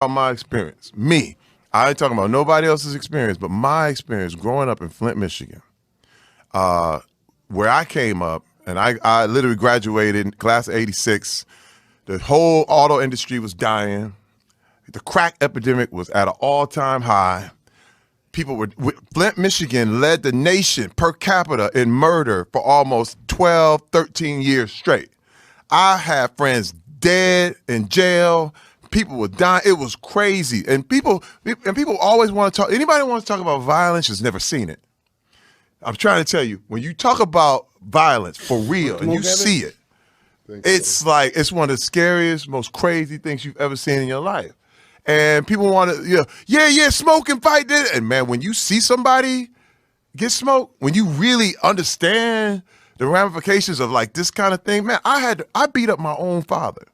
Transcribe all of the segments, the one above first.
about my experience. Me. I ain't talking about nobody else's experience, but my experience growing up in Flint, Michigan, where I came up, and I literally graduated in class of '86. The whole auto industry was dying. The crack epidemic was at an all-time high. Flint, Michigan led the nation per capita in murder for almost 12, 13 years straight. I had friends dead in jail. People were dying. It was crazy. And people always want to talk. Anybody who wants to talk about violence has never seen it. I'm trying to tell you, when you talk about violence for real and you see it, it's like, it's one of the scariest, most crazy things you've ever seen in your life. And people want to, yeah, smoke and fight this. And man, when you see somebody get smoked, when you really understand the ramifications of like this kind of thing, man, I beat up my own father.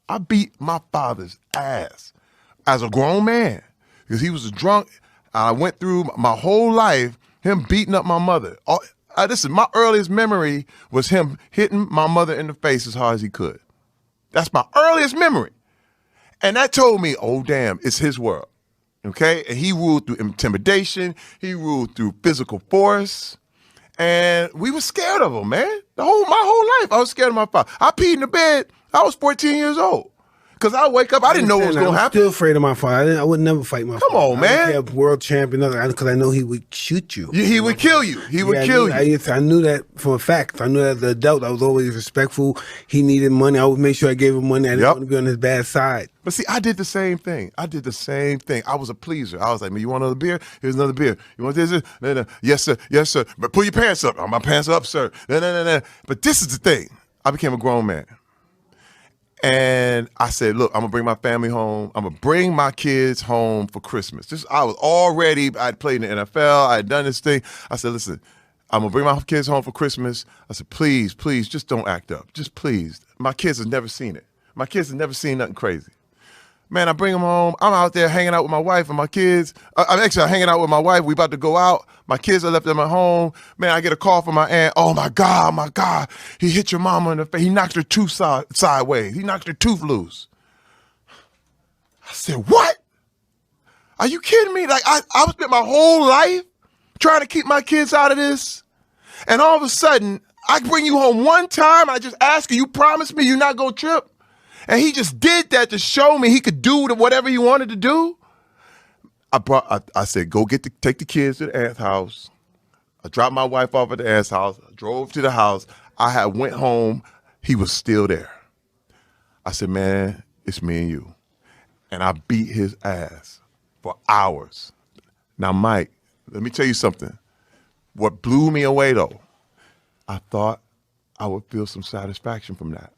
I beat my father's ass as a grown man because he was a drunk. I went through my whole life him beating up my mother. Listen, my earliest memory was him hitting my mother in the face as hard as he could. That's my earliest memory. And that told me, oh, damn, it's his world, okay? And he ruled through intimidation. He ruled through physical force. And we were scared of him, man. My whole life, I was scared of my father. I peed in the bed. I was 14 years old. Because I wake up, I didn't know what was going to happen. I'm still afraid of my father. I would never fight my father. Come on, man. I don't care, world champion, because I know he would shoot you. He would kill you. He would kill you. I knew that for a fact. I knew that as an adult, I was always respectful. He needed money. I would make sure I gave him money. I didn't want to be on his bad side. But see, I did the same thing. I was a pleaser. I was like, man, you want another beer? Here's another beer. You want this? No. Yes, sir. Yes, sir. But pull your pants up. My pants up, sir. No. But this is the thing. I became a grown man. And I said, look, I'm going to bring my family home. I'm going to bring my kids home for Christmas. I'd played in the NFL. I had done this thing. I said, listen, I'm going to bring my kids home for Christmas. I said, please, just don't act up. Just please. My kids have never seen it. My kids have never seen nothing crazy. Man, I bring them home. I'm out there hanging out with my wife and my kids. I'm hanging out with my wife. We about to go out. My kids are left at my home. Man, I get a call from my aunt. Oh, my God. He hit your mama in the face. He knocked her tooth sideways. He knocked her tooth loose. I said, what? Are you kidding me? Like, I spent my whole life trying to keep my kids out of this. And all of a sudden, I bring you home one time. I just ask you promise me you're not going to trip? And he just did that to show me he could do whatever he wanted to do. I said, go take the kids to the aunt's house. I dropped my wife off at the aunt's house. I drove to the house. I went home. He was still there. I said, man, it's me and you. And I beat his ass for hours. Now, Mike, let me tell you something. What blew me away, though, I thought I would feel some satisfaction from that.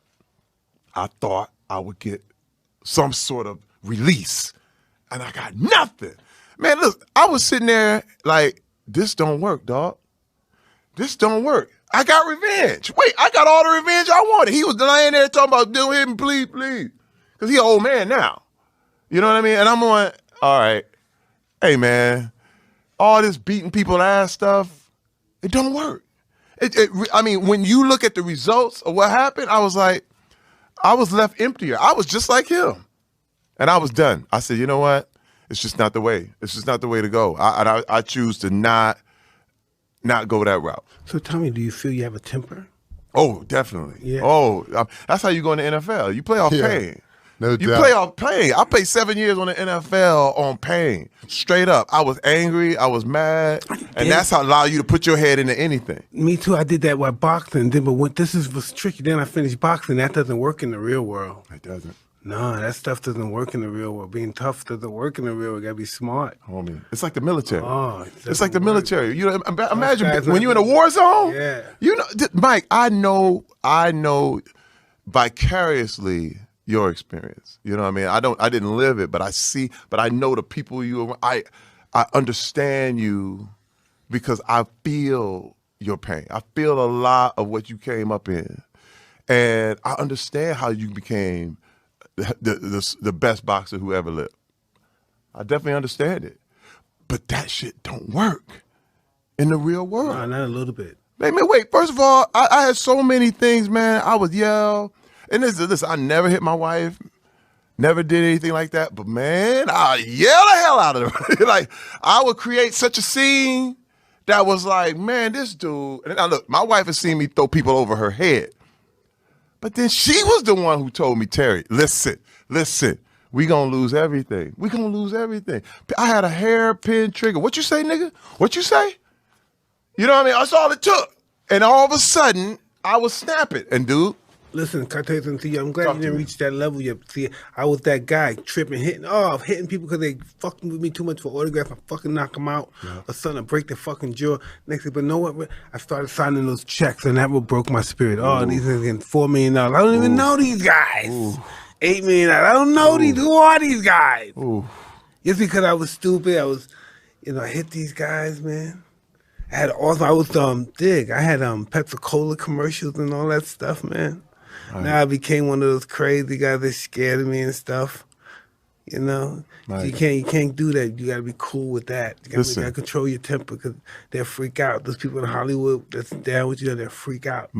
I thought I would get some sort of release, and I got nothing. Man, look, I was sitting there like, this don't work, dog. This don't work. I got revenge. Wait, I got all the revenge I wanted. He was laying there talking about, do him, please. Because he an old man now. You know what I mean? And I'm going, all right, hey, man, all this beating people ass stuff, it don't work. I mean, when you look at the results of what happened, I was like, I was left emptier. I was just like him. And I was done. I said, you know what? It's just not the way. It's just not the way to go. I choose to not go that route. So tell me, do you feel you have a temper? Oh, definitely. Yeah. Oh, that's how you go in the NFL. You play off pain. No doubt. You play off pain. I played 7 years on the NFL on pain. Straight up. I was angry. I was mad. And that's how allow you to put your head into anything. Me too. I did that with boxing. But was tricky. Then I finished boxing. That doesn't work in the real world. It doesn't. No, that stuff doesn't work in the real world. Being tough doesn't work in the real world. You gotta be smart. Homie. It's like the military. Oh, it's like the military. You know, imagine when you're in a war zone. Yeah. You know, Mike, I know vicariously your experience. You know what I mean? I didn't live it, but I know the people I understand you because I feel your pain. I feel a lot of what you came up in. And I understand how you became the best boxer who ever lived. I definitely understand it. But that shit don't work in the real world. No, not a little bit. Man, wait, first of all, I had so many things, man. I would yell. And listen, I never hit my wife. Never did anything like that. But man, I yell the hell out of them. Like, I would create such a scene that was like, man, this dude. And now look, my wife has seen me throw people over her head. But then she was the one who told me, Terry, listen, we gonna lose everything. We gonna lose everything. I had a hairpin trigger. What you say, nigga? What you say? You know what I mean? That's all it took. And all of a sudden, I was snapping. And dude, listen, can I tell you something to you? I'm glad you didn't reach that level yet. See, I was that guy tripping, hitting people because they fucking with me too much for autographs. I fucking knock them out. Yeah. Or something, I break their fucking jaw. Next thing, but know what? I started signing those checks, and that what broke my spirit. Oh, these are getting $4 million. I don't even know these guys. $8 million. I don't know these. Who are these guys? Just because I was stupid, I was, I hit these guys, man. I had Pepsi-Cola commercials and all that stuff, man. Right. Now I became one of those crazy guys that scared of me and stuff. Right. You can't do that. You gotta be cool with that. You gotta control your temper because they'll freak out. Those people in Hollywood that's down with you, they'll freak out.